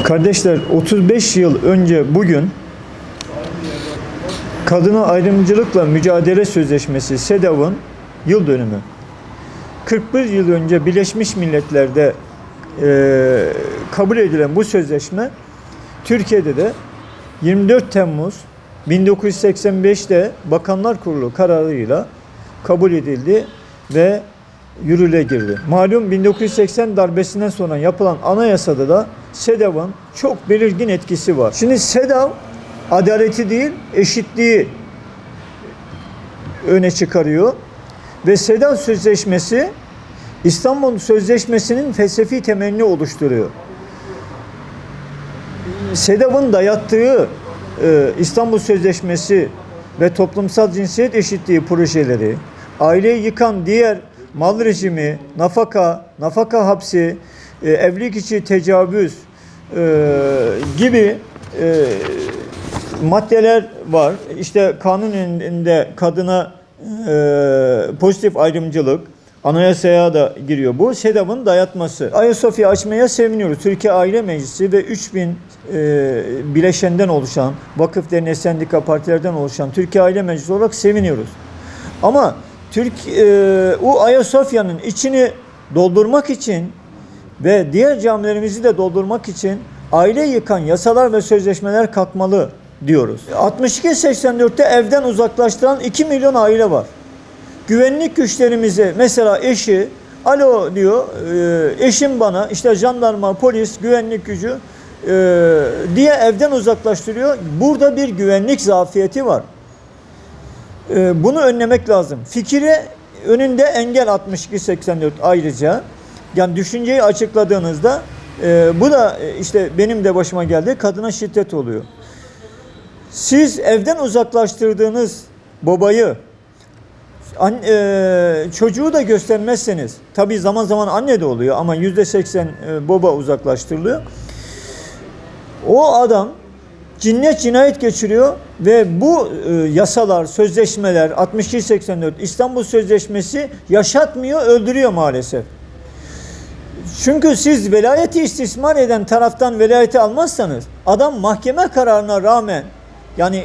Kardeşler, 35 yıl önce bugün Kadına Ayrımcılıkla Mücadele Sözleşmesi SEDAV'ın yıl dönümü. 41 yıl önce Birleşmiş Milletler'de kabul edilen bu sözleşme Türkiye'de de 24 Temmuz 1985'te Bakanlar Kurulu kararıyla kabul edildi ve yürürlüğe girdi. Malum 1980 darbesinden sonra yapılan anayasada da SEDAV'ın çok belirgin etkisi var. Şimdi SEDAV adaleti değil, eşitliği öne çıkarıyor ve SEDAV Sözleşmesi İstanbul Sözleşmesi'nin felsefi temelini oluşturuyor. SEDAV'ın dayattığı İstanbul Sözleşmesi ve toplumsal cinsiyet eşitliği projeleri, aileyi yıkan diğer mal rejimi, nafaka hapsi, evlilik içi tecavüz gibi maddeler var. İşte kanun önünde kadına pozitif ayrımcılık, anayasaya da giriyor. Bu SEDAV'ın dayatması. Ayasofya açmaya seviniyoruz. Türkiye Aile Meclisi ve 3000 bileşenden oluşan, vakıf, dernek, sendika, partilerden oluşan Türkiye Aile Meclisi olarak seviniyoruz. Ama o Ayasofya'nın içini doldurmak için ve diğer camilerimizi de doldurmak için aile yıkan yasalar ve sözleşmeler kalkmalı diyoruz. 62-84'te evden uzaklaştıran 2 milyon aile var. Güvenlik güçlerimize mesela eşi, alo diyor, eşim bana işte jandarma, polis, güvenlik gücü diye evden uzaklaştırıyor. Burada bir güvenlik zafiyeti var. Bunu önlemek lazım. Fikri önünde engel 62-84 ayrıca. Yani düşünceyi açıkladığınızda bu da işte benim de başıma geldi. Kadına şiddet oluyor. Siz evden uzaklaştırdığınız babayı çocuğu da göstermezseniz, tabii zaman zaman anne de oluyor ama %80 baba uzaklaştırılıyor. O adam cinayet geçiriyor ve bu yasalar, sözleşmeler 62-84 İstanbul Sözleşmesi yaşatmıyor, öldürüyor maalesef. Çünkü siz velayeti istismar eden taraftan velayeti almazsanız adam mahkeme kararına rağmen, yani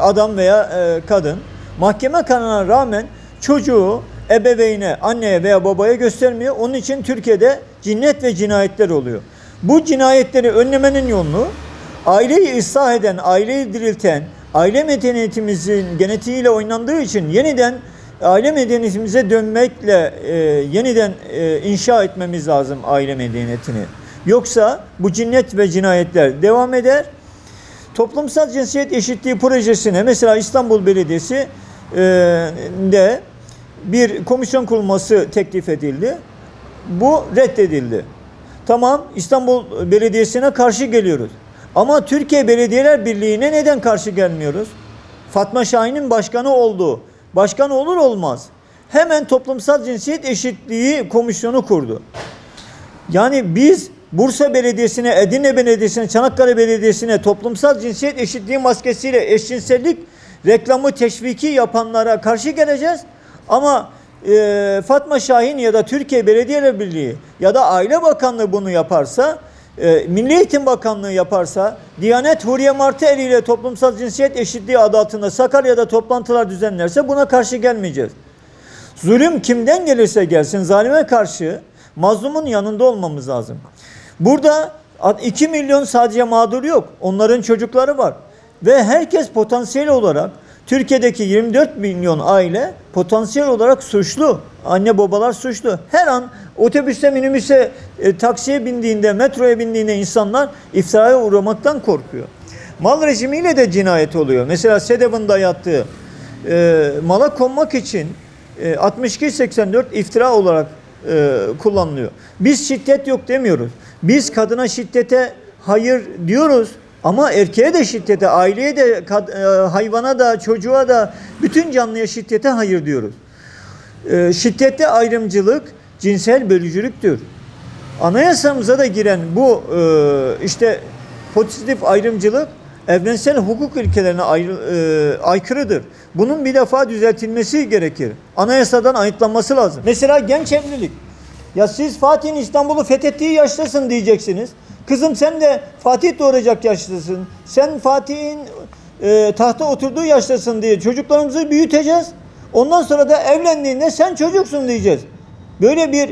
adam veya kadın mahkeme kararına rağmen çocuğu ebeveyne, anneye veya babaya göstermiyor. Onun için Türkiye'de cinnet ve cinayetler oluyor. Bu cinayetleri önlemenin yolunu aileyi ıslah eden, aileyi dirilten, aile medeniyetimizin genetiğiyle oynandığı için yeniden aile medeniyetimize dönmekle yeniden inşa etmemiz lazım aile medeniyetini. Yoksa bu cinnet ve cinayetler devam eder. Toplumsal cinsiyet eşitliği projesine mesela İstanbul Belediyesi de bir komisyon kurulması teklif edildi. Bu reddedildi. Tamam, İstanbul Belediyesi'ne karşı geliyoruz. Ama Türkiye Belediyeler Birliği'ne neden karşı gelmiyoruz? Fatma Şahin'in başkanı oldu. Başkan olur olmaz hemen toplumsal cinsiyet eşitliği komisyonu kurdu. Yani biz Bursa Belediyesi'ne, Edirne Belediyesi'ne, Çanakkale Belediyesi'ne toplumsal cinsiyet eşitliği maskesiyle eşcinsellik reklamı teşviki yapanlara karşı geleceğiz. Ama Fatma Şahin ya da Türkiye Belediyeler Birliği ya da Aile Bakanlığı bunu yaparsa, Milli Eğitim Bakanlığı yaparsa, Diyanet Huriye Martı eliyle toplumsal cinsiyet eşitliği adı altında Sakarya'da toplantılar düzenlerse buna karşı gelmeyeceğiz. Zulüm kimden gelirse gelsin zalime karşı mazlumun yanında olmamız lazım. Burada 2 milyon sadece mağdur yok. Onların çocukları var. Ve herkes potansiyel olarak Türkiye'deki 24 milyon aile potansiyel olarak suçlu. Anne babalar suçlu. Her an otobüse, minibüse, taksiye bindiğinde, metroya bindiğinde insanlar iftiraya uğramaktan korkuyor. Mal rejimiyle de cinayet oluyor. Mesela SEDAV'ın dayattığı mala konmak için 62-84 iftira olarak kullanılıyor. Biz şiddet yok demiyoruz. Biz kadına şiddete hayır diyoruz. Ama erkeğe de şiddete, aileye de, hayvana da, çocuğa da, bütün canlıya şiddete hayır diyoruz. Şiddette ayrımcılık cinsel bölücülüktür. Anayasamıza da giren bu işte pozitif ayrımcılık evrensel hukuk ilkelerine aykırıdır. Bunun bir defa düzeltilmesi gerekir. Anayasadan ayıtlanması lazım. Mesela genç evlilik. Ya siz Fatih'in İstanbul'u fethettiği yaştasın diyeceksiniz. Kızım sen de Fatih doğuracak yaşlısın. Sen Fatih'in tahta oturduğu yaştasın diye çocuklarımızı büyüteceğiz. Ondan sonra da evlendiğinde sen çocuksun diyeceğiz. Böyle bir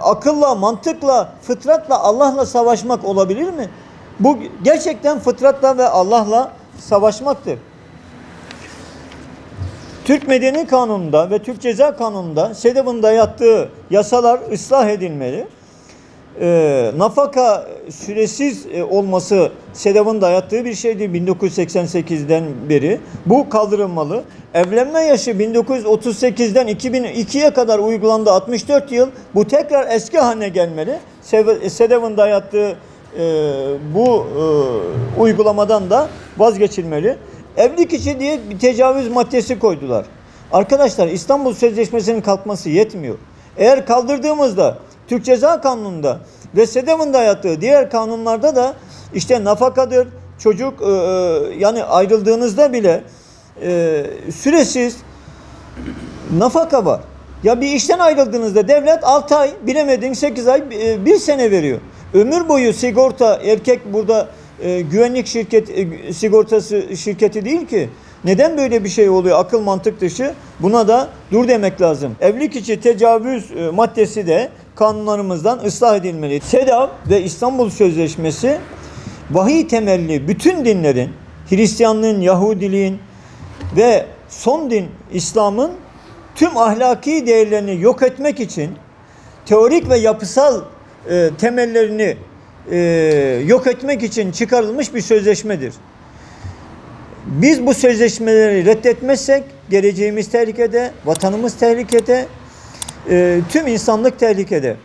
akılla, mantıkla, fıtratla, Allah'la savaşmak olabilir mi? Bu gerçekten fıtratla ve Allah'la savaşmaktır. Türk Medeni Kanunu'nda ve Türk Ceza Kanunu'nda SEDEV'in dayattığı yasalar ıslah edilmeli. Nafaka süresiz olması SEDEV'in dayattığı bir şeydir 1988'den beri. Bu kaldırılmalı. Evlenme yaşı 1938'den 2002'ye kadar uygulandı 64 yıl. Bu tekrar eski haline gelmeli. SEDEV'in dayattığı bu uygulamadan da vazgeçilmeli. Evlilik içi diye bir tecavüz maddesi koydular. Arkadaşlar İstanbul Sözleşmesi'nin kalkması yetmiyor. Eğer kaldırdığımızda Türk Ceza Kanunu'nda ve SEDEV'in dayattığı diğer kanunlarda da işte nafakadır, çocuk yani ayrıldığınızda bile süresiz nafaka var. Ya bir işten ayrıldığınızda devlet 6 ay, bilemedin 8 ay, 1 sene veriyor. Ömür boyu sigorta, erkek burada güvenlik sigortası şirketi değil ki. Neden böyle bir şey oluyor? Akıl mantık dışı. Buna da dur demek lazım. Evlilik içi tecavüz maddesi de kanunlarımızdan ıslah edilmeli. SEDAV ve İstanbul Sözleşmesi vahiy temelli bütün dinlerin, Hristiyanlığın, Yahudiliğin ve son din İslam'ın tüm ahlaki değerlerini yok etmek için teorik ve yapısal temellerini yok etmek için çıkarılmış bir sözleşmedir. Biz bu sözleşmeleri reddetmezsek geleceğimiz tehlikede, vatanımız tehlikede, tüm insanlık tehlikede.